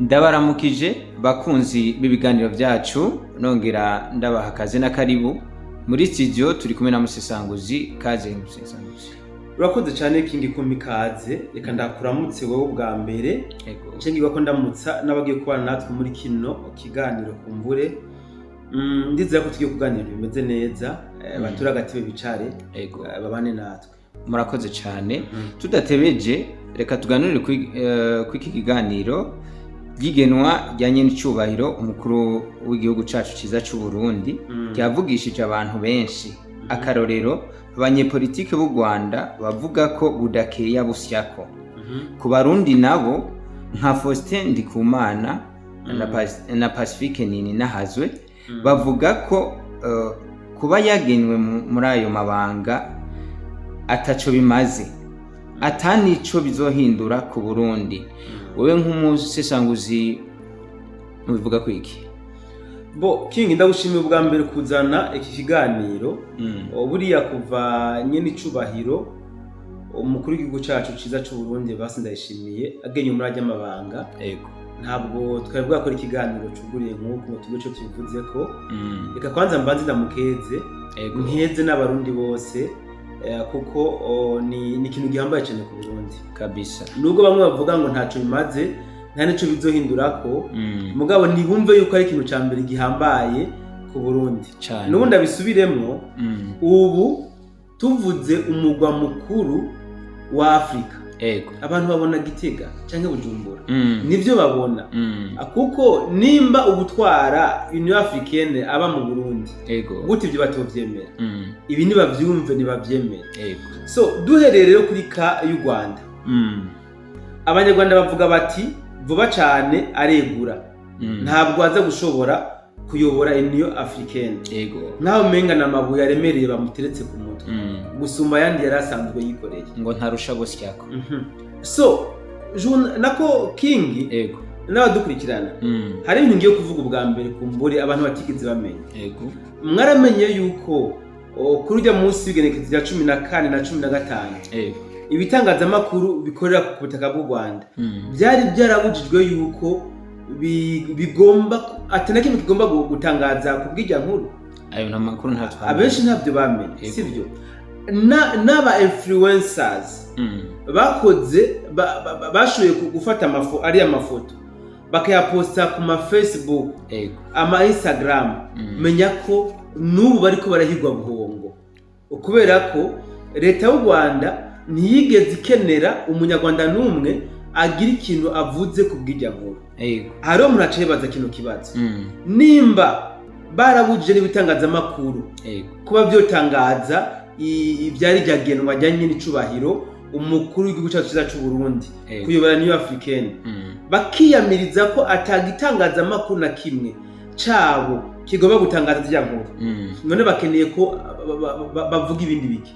Ndabaramukije bakunzi b'ibiganiro byacu nongera ndabaha akazi na karibu muri studio turi kumwe na Musesanguzi kaze Musesanguzi. Urakoze cyane King kumikaze reka ndakuramutse wowe ubwa mbere cengiwa ko ndamutsa nabagiye kubana natwe muri kino kiganiro kumbure ndizera ko tugiye kuganira bimeze neza batura gatibe bicare babane natwe. Murakoze cyane tudatebeje reka tuganire ku iki kiganiro gigenwa ryanye n'icubahiro umukuru w'igihugu cacu ciza c'u Burundi cyavugishije abantu benshi akarorero abanyepolitike b'u Rwanda bavuga ko budakeya busyako ku barundi nabo nka Faustin Ndikumana na Pacifique Nini nahazwe bavuga ko kuba yagenwe muri ayo mabanga ataco bimaze atanico bizohindura ku Burundi. Wewe nk'umusesanguzi mubivuga ko iki? Bo King ndagushimiye ubwa mbere kuzana iki kiganiro buriya kuva nyene icubahiro umukuru w'igihugu cacu ciza c'u Burundi basi ndayishimiye agenye muri ajya mabanga ntabwo twebwa ko ikiganiro cuguriye nk'uko tugo cyo tuvuze ko reka kwanza mbanze ndamukeze nkeze n'abarundi bose kuko ni ikintu gihambaye cyane ku Burundi kabisa. Nubwo bamwe bavuga ngo ntaco bimaze nta nico bizohindurako mugabo ntibumve yuko ari ikintu ca mbere gihambaye ku Burundi. Nubundi abisubiremwo ubu tuvuze umugwa mukuru wa Afrika abantu babona Gitega canke Bujumbura nivyo babona kuko nimba ubutwara Union Africaine aba mu Burundi gute ibyo batovyemera ibi nibavyumve nibavyemera. So duhereye rero kuri ka y'u Rwanda abanyarwanda bavuga bati vuba cane aregura ntabwo aza gushobora kuyobora Union Africaine nkaho menga na mabuye aremereye bamuteretse ku mutwe gusumba yandi yarasanzwe yikoreye ngo ntarusha bosyako. So nako King n'abadukurikirana hari ibintu ngiye kuvuga ubwa mbere kumbure abantu batigeze bamenya. Mwaramenye yuko kuri ujya munsi w'igenekerezo rya 14 na 15 ibitangazamakuru bikorera ku butaka bw'u Rwanda byari byarabujijwe yuko bigomba atanakimwe kigomba gutangaza kubw'ijya nkuru. Ayo namakuru ntatwa abenshi ntabyo bamenye sivyo n'aba influencers bakoze bashoboye gufata ari amafoto bakayaposta ku ma Facebook ama Instagram menya ko nubu bariko barahigwa buhongo kubera ko leta y'u Rwanda ntiyigeze ikenera umunyarwanda numwe agira ikintu avuze kubw'ijya nkuru. Hariho umuntu acibaza kino kibazo nimba barabujije n'ibitangazamakuru kuba byotangaza ibyari ryagenwa ryanye n'icubahiro umukuru w'igihugu cyacu ciza c'u Burundi kuyobora Union Africaine bakiyamiriza ko atagitangazamakuru na kimwe cabo kigomba gutangaza irya nkuru none bakeneye ko bavuga ibindi biki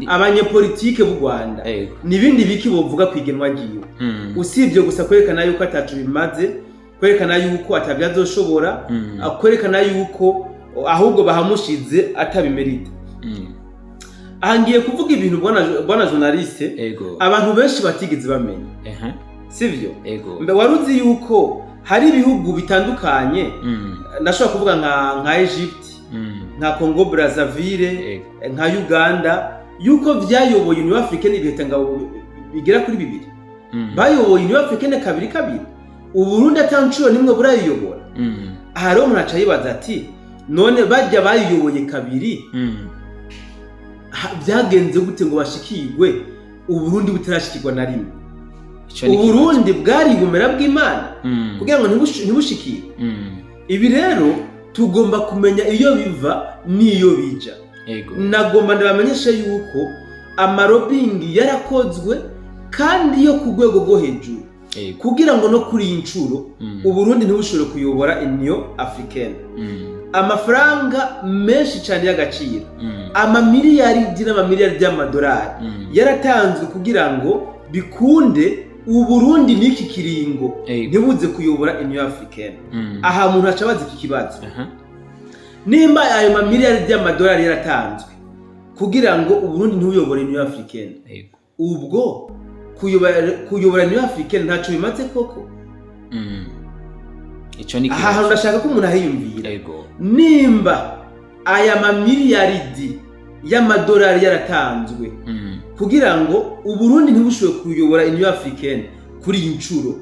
abanyepolitike b'u Rwanda nibindi biki bovuga kwigenwa giyo usibye gusa kwerekana yuko atacu bimaze kwerekana yuko atabyazoshobora kwerekana yuko ahubwo bahamushize atabimerita. Ahangiye kuvuga ibintu bwana journaliste abantu benshi batigeze bamenya sivyo mbe waruzi yuko hari ibihugu bitandukanye ndashobora kuvuga nka Egypt nka Congo Brazzaville nka Uganda yuko vyayoboye Union Africaine ibiheta bigera kuri 2 bayoboye Union Africaine kabiri u Burundi atancuro nimwe burayiyobora. Hari umuntu acayibaza ati none bajya bayiyoboye kabiri byagenze gute ngo bashikirwe u Burundi butarashikirwa na rimwe? U Burundi bwari bumera bw'Imana kugira ngo ntibushikire. Ibi rero tugomba kumenya iyo biva niyo bija. Nagomba ndabamenyesha yuko amarobingi yarakozwe kandi yo ku rwego rwo hejuru kugira ngo no kuri incuro u Burundi ntibushobore kuyobora Union Africaine. Amafaranga menshi cyane y'agaciro amamiliyari n'amamiliyari y'amadolari yaratanzwe kugira ngo bikunde u Burundi n'iki kiringo ntibuze kuyobora Union Africaine. Aha umuntu acabaza iki kibazo nimba ayo mamiliyari y'amadolari yaratanzwe kugira ngo u Burundi ntibuyobore Union Africaine ubwo kuyobora Union Africaine ntaco bimaze koko Ico ni aha hantu ndashaka ko umuntu ahiyumvira yego nimba aya mamiliyaridi y'amadolari yaratanzwe kugira ngo Uburundi ntibushobe kuyobora Union Africaine kuri iyi ncuro,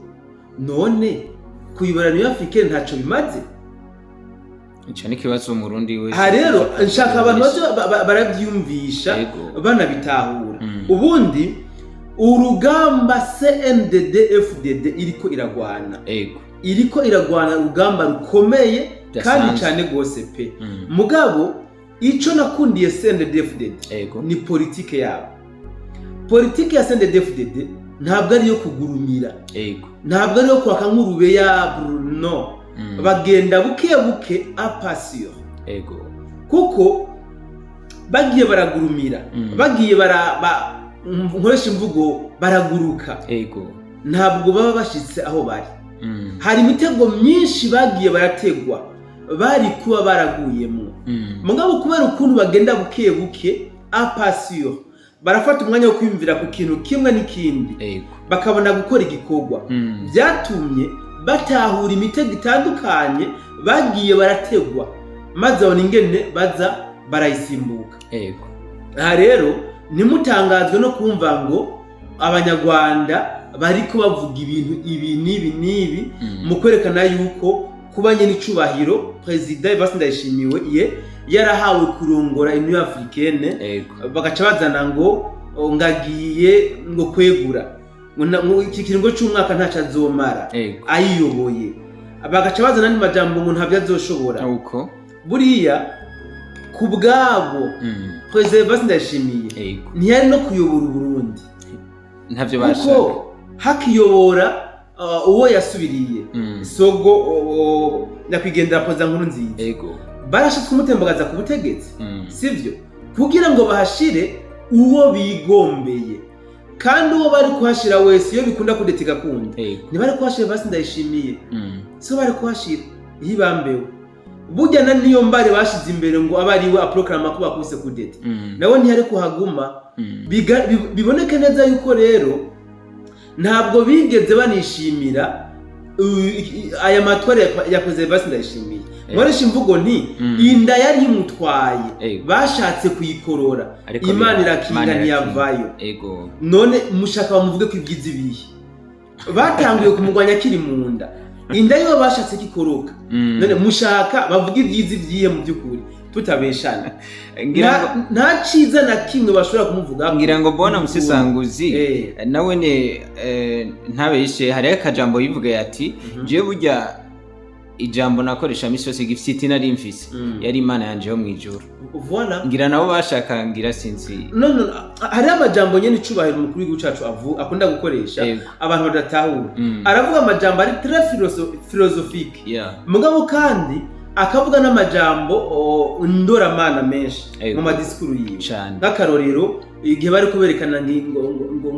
none kuyobora Union Africaine ntaco bimaze. ico ni kibazo mu Burundi wese. Ha rero nshaka abantu barabyumvisha banabitahura. Ubundi urugamba CNDD FDD iriko iragwana, iriko iragwana urugamba rukomeye kandi cyane gose pe. Mugabo ico nakundiye CNDD FDD ni politike yabo. Politike ya CNDD FDD ntabwo ari yo kugurumira, ntabwo ari yo kwaka nk'urube ya Bruno, bagenda buke buke apasio, kuko bagiye baragurumira, bagiye nkoresha imvugo baraguruka, ntabwo baba bashitse aho bari. Hari imitego myinshi bagiye barategwa bari kuba baraguyemo, mugabo kubera ukuntu bagenda buke buke apasio, barafata umwanya wo kwimvira ku kintu kimwe n'ikindi, bakabona gukora igikorwa, byatumye batahura imitego itandukanye bagiye barategwa, maze abona ingene baza barayisimbuka. Aha rero nimutangazwe no kumva ngo abanyarwanda bariko bavuga ibintu ibi n'ibi mu kwerekana yuko kubanye n'icubahiro President Evariste Ndayishimiye yarahawe kurongora Union Africaine, bagaca bazana ngo ngagiye ngo kwegura iki kiringo cy'umwaka ntaca azomara ayiyoboye, bagaca bazana n'andi majambo ngo ntabyo azoshobora. Buriya ku bwabo President Evariste Ndayishimiye ntiyari no kuyobora Uburundi, ntavyo bashaka, kuko hakiyobora uwo yasubiriye Sogo nyakwigendera President Nkurunziza, barashitse kumutembagaza ku butegetsi, sivyo, kugira ngo bahashire uwo bigombeye, kandi uwo bari kuhashira wese iyo bikunda kudetega kundi ntibari kuhashira Evariste Ndayishimiye, so bari kuhashira yibambewe. Burya na niyo mbare bashize imbere ngo abariwe aproklama ko bakuse kudeta, nawe ntiyari kuhaguma. Biboneke neza yuko rero ntabwo bigeze banishimira aya matware ya President Evariste Ndayishimiye. Mwaresha imvugo nti inda yari imutwaye, bashatse kuyikorora, Imana irakinga ntiyavayo. None mushaka bamuvuge ko ibyizi bihe batanguye kumugwanya kiri mu nda, inda yo bashatse kikoroka, none mushaka bavuga ibyizi byihe mu byukuri tutabeshana. Nta ciza na kimwe bashobora kumuvuga. Ngira ngo bona musisanguzi nawe ne ntabeshe, hari akajambo yivuga yati je burya ijambo nakoresha misi yose gifite nari mfise yari Imana yanje yo mwijuru. Voilà, ngira nabo bashaka ngira sinzi no hari amajambo nyene icubahiro mukuru w'igihugu cacu akunda gukoresha abantu badatahura. Aravuga amajambo ari très philosophique, mugabo kandi akavuga n'amajambo ndoramana menshi mu madisikuru yiwe. Nk'akarorero igihe bari kuberekana ngo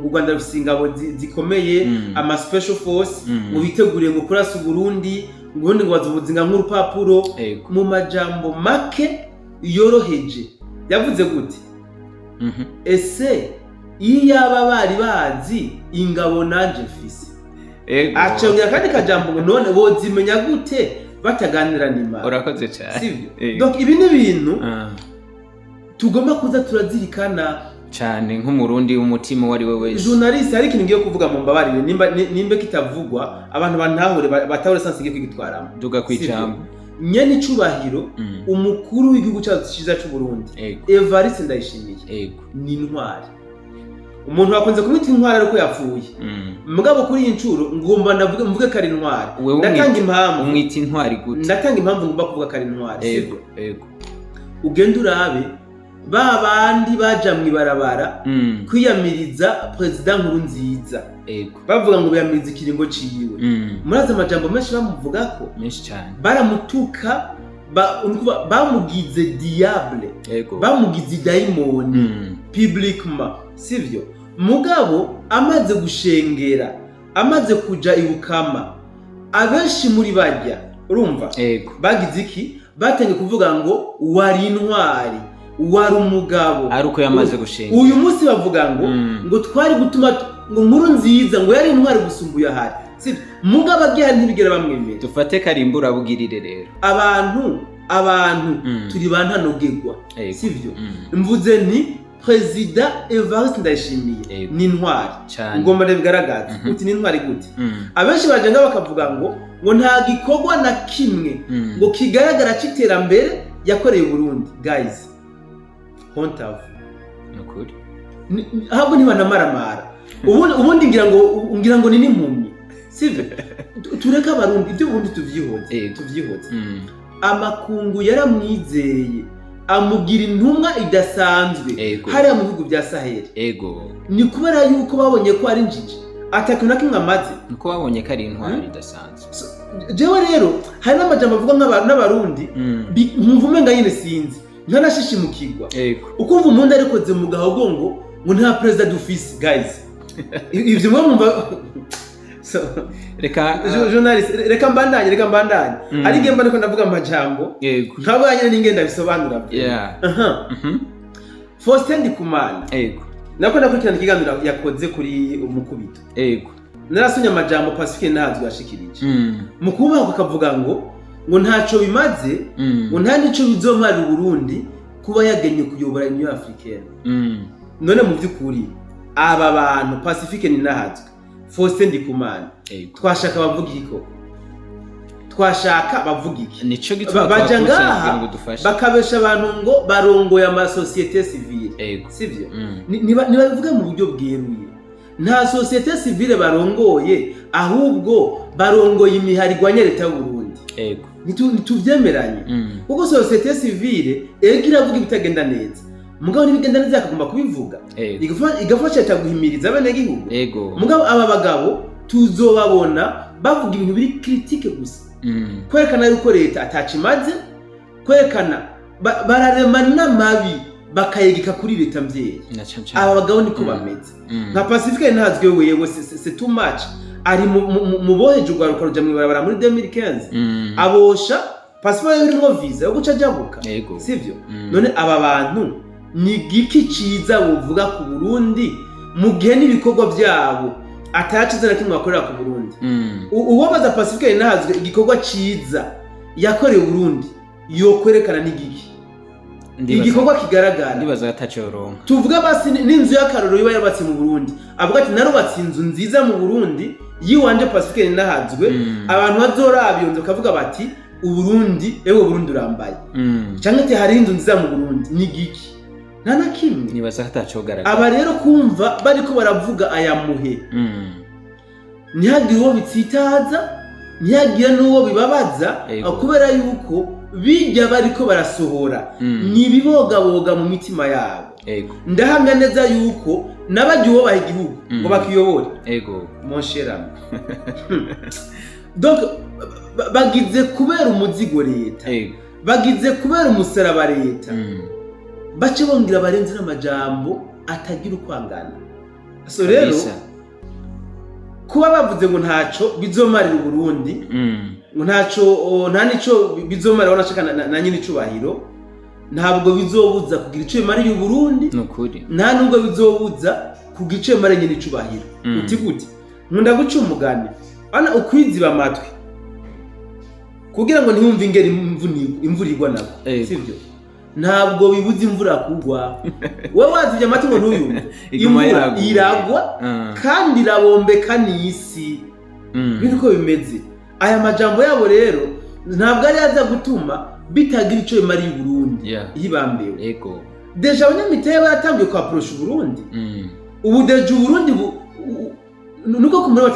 u Rwanda rufise ingabo zikomeye, ama special force, ngo biteguriye ngo kurasa Burundi, ngubundi ngo bazobuzinga nk'urupapuro, mu majambo make yoroheje yavuze gute? Ese iyaba bari bazi ingabo nanje mfise, acongera kandi kajambo ngo none bozimenya gute bataganira n'Imana. Urakoze cyane, sivyo? Donc ibi ni ibintu tugomba kuza turazirikana cyane nk'umurundi w'umutima wari we wese. Journalist hari ikintu ngiye kuvuga mu mbabarire, nimba kitavugwa abantu bantahure batahure sansi ngiye kwitwaramo. Duga kwijambo nyene icubahiro umukuru w'igihugu cyacu ciza cy'u Burundi Evariste Ndayishimiye ni intwari. Umuntu wakunze kumwita intwari ariko yapfuye, mugabo kuri iyi ncuro ngomba mvuge kari intwari. Ndatanga impamvu umwita intwari gute, ndatanga impamvu ngomba kuvuga kari intwari, sivyo? Ugenda urabe babandi baja mwibarabara kwiyamiriza President Nkurunziza, bavuga ngo biyamiriza ikiringo ciwe, muraza amajambo menshi bamuvuga ko menshi cyane, baramutuka, bamugize diable, bamugize daimoni publiquement, sivyo? Mugabo amaze gushengera, amaze kuja ibukama, abenshi muri bajya urumva bagize iki? Batangiye kuvuga ngo wari intwari, wari umugabo, aruko yamaze gushengera. Uyu munsi bavuga ngo twari gutuma ngo Nkurunziza ngo yari intwari gusumbuye ahari. sivyo mugabo agihari ntibigera bamwemera. Dufate Karimbura bugirire rero abantu turi bantanogegwa sivyo mvuze nti President Evariste Ndayishimiye ni intwari ngomba bigaragaza uti ni intwari gute abenshi bagenda bakavuga ngo nta gikorwa na kimwe ngo kigaragara cy'iterambere yakoreye Burundi. Guys, hontavu nukuri ahubwo ntibanamaramara ubundi ngira ngo ni n'impumyi sivyo tureka abarundi ibyo ubundi tuvyihoze amakungu yaramwizeye amugira intumwa idasanzwe hariya mu bihugu bya Saheli. Ni kubera yuko babonye ko ari njiji atakintu na kimwe amaze, nuko babonye ko ari intwari idasanzwe. Jewe rero hari n'amajambo avuga n'abarundi nkumva umenga nyine sinzi ntanashishimukirwa ukumva umuntu arikoze mu gahogo ngo nta president dufise. Guys, ivyo mwumva so reka journalist reka mbandanye ari gemba niko ndavuga amajambo nkabanye n'ingenda bisobanura. Faustin Ndikumana nako ndakurikirana ikiganiro yakoze kuri umukubito. Narasonye amajambo Pacifique Ntahazwe yashikirije mu kuba akavuga ngo ntaco bimaze ngo nta nico bizomara Burundi kuba yagenye kuyobora Union Africaine. None mu byukuri aba bantu Pacifique Ntahazwe, Faustin Ndikumana twashaka bavuga iki nico gituma baja ngaha bakabesha abantu ngo barongoye ama societe civile sivyo nibavuga mu buryo bweruye nta societe civile barongoye ahubwo barongoye imiharigwanya leta y'u Burundi. Nituvyemeranye kuko societe civile iravuga ibitagenda neza mugabo nibigenda neza akagomba kubivuga igafasha guhimiriza abene gihugu. Mugabo aba bagabo tuzobabona bavuga ibintu biri critique gusa kwerekana yuko leta atacimaze kwerekana bararema n'amabi bakayegeka kuri leta mvyeyi. Aba bagabo niko bameze nka Pacifique Ntahazwe wewe c'est too much ari mu boheje urwaruka ruja mwibarabara muri 2015 abosha passport irimo visa yo guca jabuka sivyo. None aba bantu ni giki ciza wovuga ku Burundi mu gihe n'ibikorwa byabo atacize na kimwe akorera ku Burundi. Uwabaza Pacifique Ntahazwe igikorwa ciza yakoreye Burundi yokwerekana n'igiki igikorwa kigaragara ndibaza atacoronka tuvuga basi n'inzu y'akaroro yiba yabatse mu Burundi avuga ati narubatse inzu nziza mu Burundi yiwanje Pacifique Ntahazwe abantu bazorabiyonze kavuga bati Uburundi Burundi urambaye canke ati hari inzu nziza mu Burundi n'igiki nta na kimwe nibaza atacogaragara. Aba rero kumva bariko baravuga aya muhe ntihagire uwo bitsitaza ntihagire n'uwo bibabaza kubera yuko bijya bariko barasohora nibibogaboga mu mitima yabo. Ndahamya neza yuko nabagiye ubaha igihugu ngo bakiyobore mon cher ami. Donc bagize kubera umuzigo leta bagize kubera umusaraba leta bace bongera barenze n'amajambo atagira ukwangana. So rero kuba bavuze ngo ntaco bizomarira Burundi ngo nta nico bizomara wanashaka na nyine icubahiro ntabwo bizobuza kugira ico bimariye Burundi nukuri nta nubwo bizobuza kugira ico bimariye nyine icubahiro. Uti gute nkunda guca umugani ana ukwiziba amatwi kugira ngo ntiyumve ingeri imvura igwa nako sivyo ntabwo bibuza imvura kugwa. Wewe wazivye amati ngo ntuyumve imvura iragwa kandi irabombeka n'isi bintu ko bimeze. Aya majambo yabo rero ntabwo ari yaza gutuma bitagira ico bimariye Burundi yibambewe. Deja abanyamiteye baratangiye kwa approach Burundi ubu deja Burundi nuko kumuri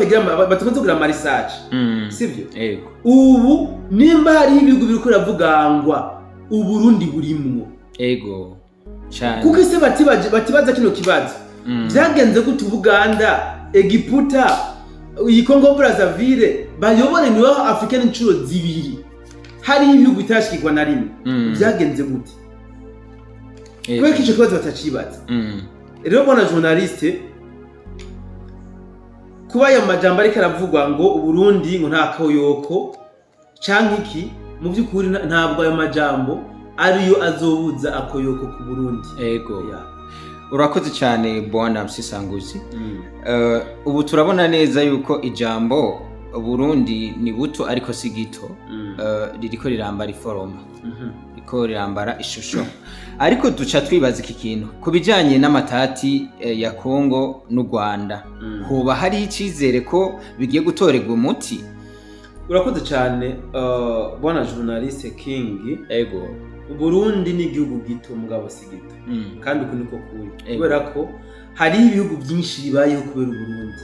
batakunze kugira research sivyo ubu nimba hari ibihugu biriko biravugangwa Uburundi burimwo cyane kuko ise batibaza kino kibazo byagenze gute Uganda Egiputa Congo Brazzaville bayobore niwe African incuro zibiri hari ibihugu bitashikirwa na rimwe byagenze gute kweko ico kibazo batacibaza. Rero bona journaliste kuba ya majambo ariko aravugwa ngo Uburundi ngo nta koyoko canke iki mu byukuri ntabwo ayo majambo ariyo azobuza akoyoko ku Burundi. Urakoze cyane Bwana Msisanguzi. Ubu turabona neza yuko ijambo Burundi ni buto ariko si gito, ririko rirambara iforoma, riko rirambara ishusho. Ariko duca twibaza iki kintu ku bijanye n'amatati ya Kongo n'u Rwanda, hoba hari icizere ko bigiye gutorerwa umuti? Urakoze cyane bwana journaliste King. Ego, Burundi ni igihugu gito mugabo si gito, kandi uko niko kuri, kubera ko hari ibihugu byinshi bibayeho kubera Burundi.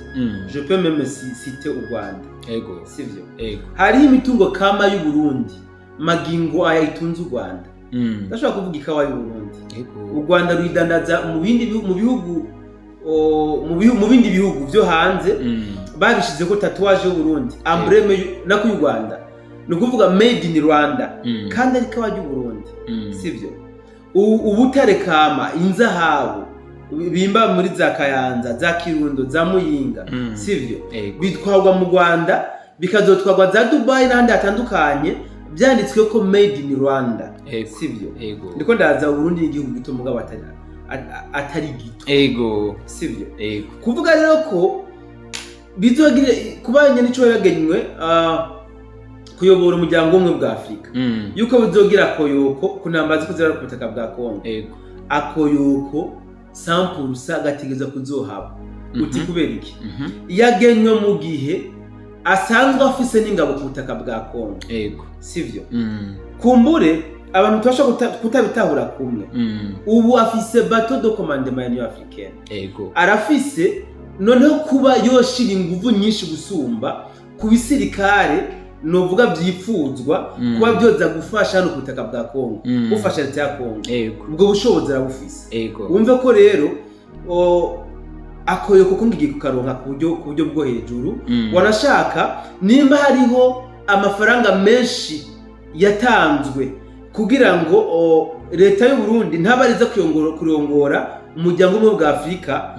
Je peux même citer u Rwanda. Ego, sivyo? Ego, hari imitungo kama y'u Burundi magingo ayitunze u Rwanda. Ndashaka kuvuga ikawa y'u Burundi. U Rwanda ruyidandaza mu bindi bihugu, mu bindi bihugu byo hanze. Babishize ko tatuwaje y'u Burundi, embleme nako y'u Rwanda, no kuvuga made in Rwanda, kandi ari ikawa y'u Burundi. Sivyo? Ubutare kama, inzahabu bimba muri za Kayanza, za Kirundo, za Muyinga, sivyo? Bitwarwa mu Rwanda bikazotwarwa za Dubai n'ahandi hatandukanye, byanditswe ko made in Rwanda. Sivyo? Ndiko ndaza Burundi igihugu gito mugabo atari gito. Ego, sivyo? Kuvuga rero ko bizogire kubanye n'ico yagenywe kuyobora umuryango umwe bwa Afrika, yuko bizogira koyoko kunambaza kuzera ku butaka bwa Kongo. Akoyoko 100% gategeza kuzohaba. Uti kubera iki? Yagenywe mu gihe asanzwe afise n'ingabo ku butaka bwa Kongo. Sivyo? Kumbure abantu twasha kutabitahura kumwe. Ubu afise bateau de commandement Union Africaine. Arafise noneho kuba yoshira inguvu nyinshi gusumba ku bisirikare, novuga byifuzwa kuba byoza gufasha no kutaka bwa Kongo, ufasha leta ya Kongo. Ubwo bushobozi arabufise. Wumve ko rero akoye kuko ngiye kukaronka ku buryo bwo hejuru. Wanashaka nimba hariho amafaranga menshi yatanzwe kugira ngo leta y'u Burundi ntabariza kurongora umuryango umwe bwa Afrika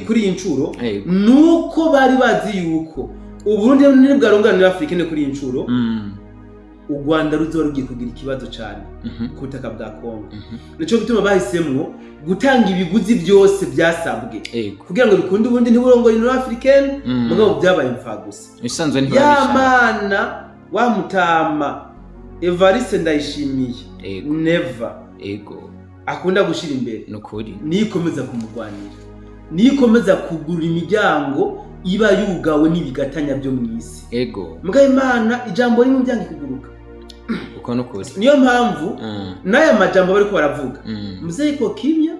kuri incuro, nuko bari bazi yuko u Burundi ni bwaronganira Afrika ne kuri incuro. U Rwanda ruzo rugiye kugira ikibazo cyane ku butaka bwa Kongo. Nico gituma bahisemwo gutanga ibiguzi byose byasabwe kugira ngo bikunde ubundi ntiburongore Union Africaine, mugabo byabaye imfagusa. Bisanzwe Yamana wa Mutama Evariste Ndayishimiye never akunda gushira imbere nukuri, nikomeza kumurwanira, nikomeza kugura imiryango iba yugawe n'ibigatanya byo mu isi. Mugaye Imana ijambo rimwe byangi kuguruka uko nukuri. Niyo mpamvu n'aya majambo bari ko baravuga muzeyi ko kimya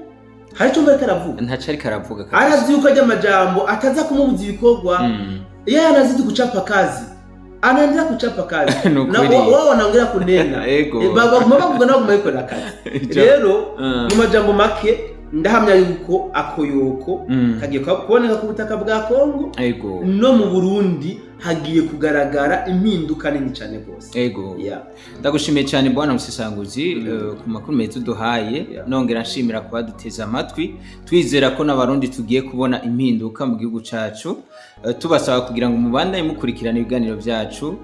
hari cyo bari karavuga, ntacari karavuga aravyuka ajya amajambo ataza kumubuza ibikorwa. Yanazidi kuchapa kazi, anaendelea kuchapa kazi na wao wanaongea kunena baguma bavuga nabo mayikora kazi. Rero mu majambo make ndahamya yuko akoyoko kagiye kuboneka ku butaka bwa Kongo, no mu Burundi hagiye kugaragara impinduka nini cyane gose. Ndagushimiye cyane bwana Musisanguzi ku makuru meza duhaye. Nongera nshimira kuba duteza amatwi, twizera ko n'abarundi tugiye kubona impinduka mu gihugu cacu. Tubasaba kugira ngo mubandanye mukurikirana ibiganiro byacu,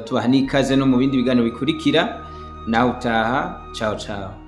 tubaha n'ikaze no mu bindi biganiro bikurikira. Nawe utaha, ciao ciao.